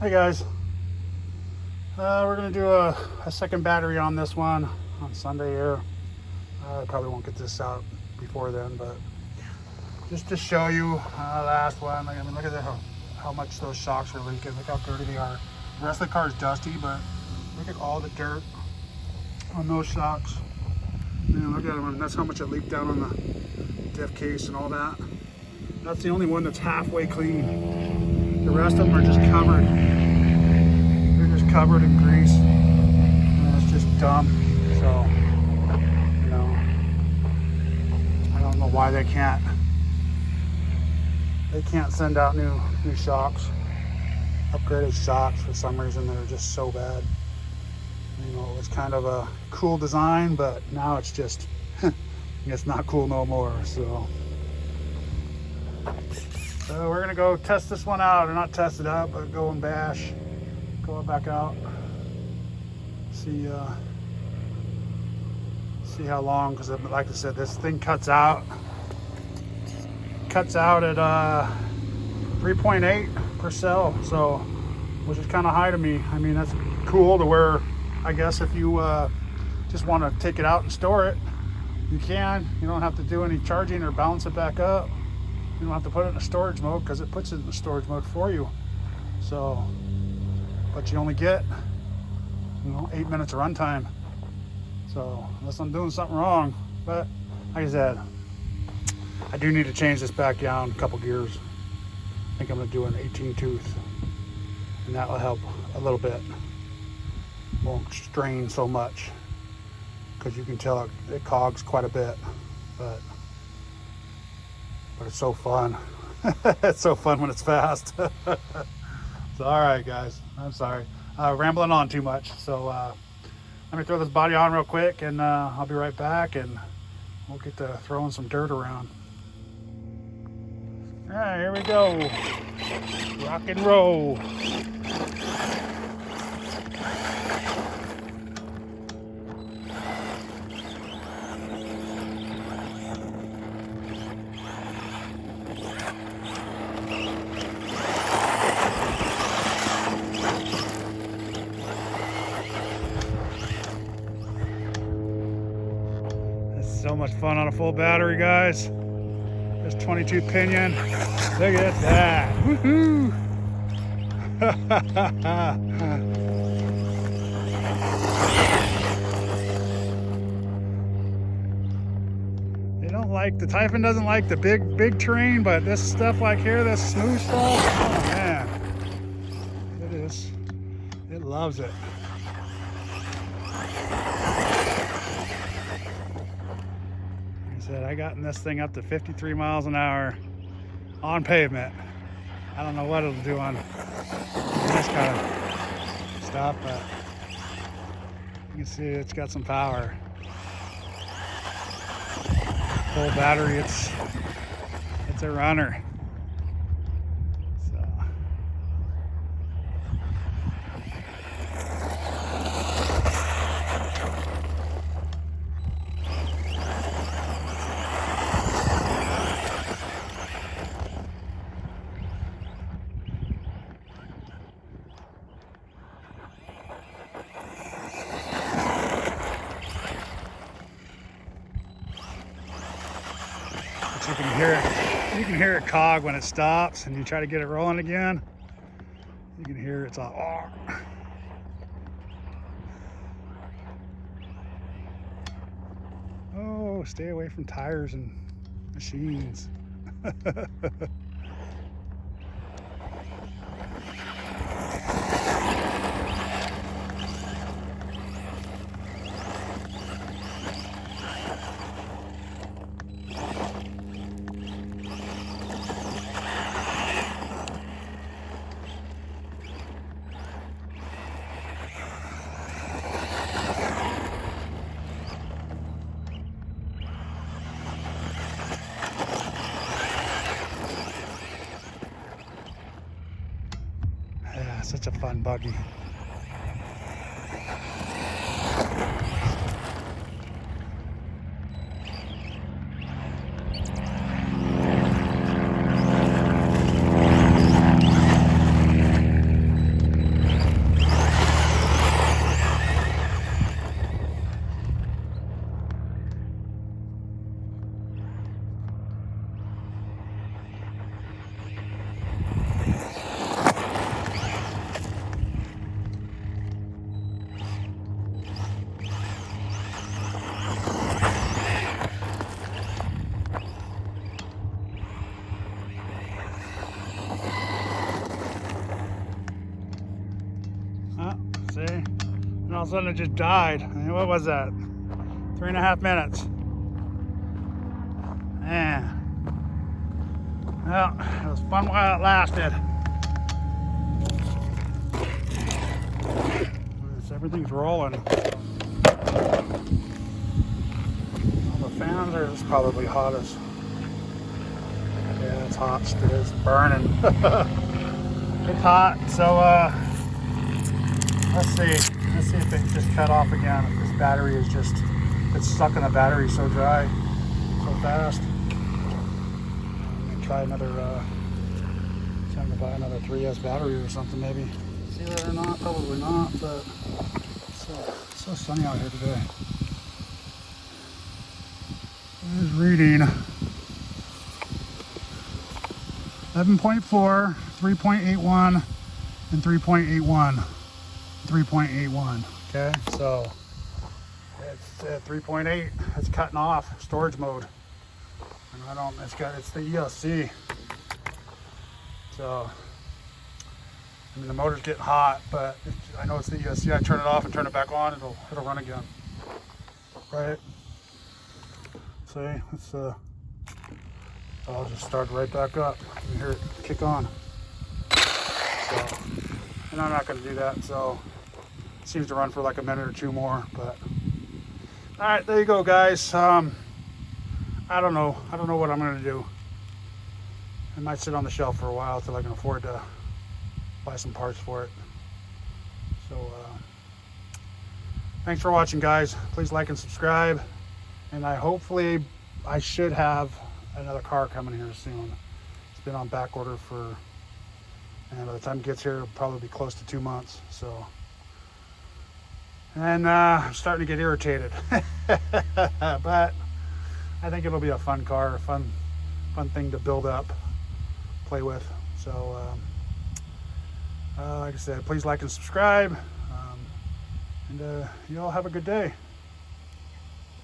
Hey guys, we're gonna do a second battery on this one on Sunday here. I probably won't get this out before then, but just to show you the last one. I mean, look at how much those shocks are leaking. Look how dirty they are. The rest of the car is dusty, but look at all the dirt on those shocks. Man, look at them. That's how much it leaked down on the diff case and all that. That's the only one that's halfway clean. The rest of them are just covered. They're just covered in grease. And it's just dumb. So, you know, I don't know why they can't send out new shocks. Upgraded shocks. For some reason they're just so bad. You know, it was kind of a cool design, but now it's just it's not cool no more. So we're gonna go test this one out, or not test it out, but go and bash, go back out, see how long, because like I said, this thing cuts out at 3.8 per cell, so, which is kind of high to me. I mean, that's cool to where, I guess if you just want to take it out and store it, you can. You don't have to do any charging or balance it back up. You don't have to put it in a storage mode, because it puts it in the storage mode for you. So, but you only get, 8 minutes of runtime. So, unless I'm doing something wrong. But, like I said, I do need to change this back down a couple gears. I think I'm going to do an 18 tooth. And that will help a little bit. Won't strain so much. Because you can tell it cogs quite a bit. But it's so fun. It's so fun when it's fast. So, all right, guys. I'm sorry. Rambling on too much. So let me throw this body on real quick, and I'll be right back, and we'll get to throwing some dirt around. All right, here we go. Rock and roll. So much fun on a full battery, guys. This 22 pinion. Look at that. Woohoo! They don't like, the Typhon doesn't like the big terrain, but this stuff like here, this smooth stuff, oh man. It loves it. I gotten this thing up to 53 miles an hour on pavement. I don't know what it'll do on this kind of stuff, but you can see it's got some power. Full battery, it's a runner. You can hear it cog when it stops, and you try to get it rolling again. You can hear it's all. Oh, stay away from tires and machines. Such a fun buggy. and all of a sudden it just died. I mean, what was that? 3.5 minutes. Man. Well, it was fun while it lasted. Everything's rolling. All the fans are just probably hot as. Yeah, it's hot. It's burning. It's hot. So let's see. Let's see if it just cut off again. If this battery is just, it's sucking the battery so dry, so fast. I'm gonna try another. Trying to buy another 3S battery or something maybe. See that or not? Probably not, but it's so sunny out here today. It is reading 11.4, 3.81, and 3.81. 3.81. Okay, so it's at 3.8. It's cutting off storage mode, and it's the ESC. So. I mean, the motor's getting hot, but I know it's the ESC. I turn it off and turn it back on, it'll run again. Right? See, it's I'll just start right back up. You hear it kick on. So, and I'm not going to do that. So, it seems to run for like a minute or two more. But all right, there you go, guys. I don't know what I'm going to do. It might sit on the shelf for a while till I can afford to buy some parts for it. So thanks for watching, guys. Please like and subscribe, and hopefully I should have another car coming here soon. It's been on back order for, and by the time it gets here it'll probably be close to 2 months. So, and I'm starting to get irritated. But I think it'll be a fun car, a fun thing to build up, play with. So like I said, please like and subscribe, and you all have a good day.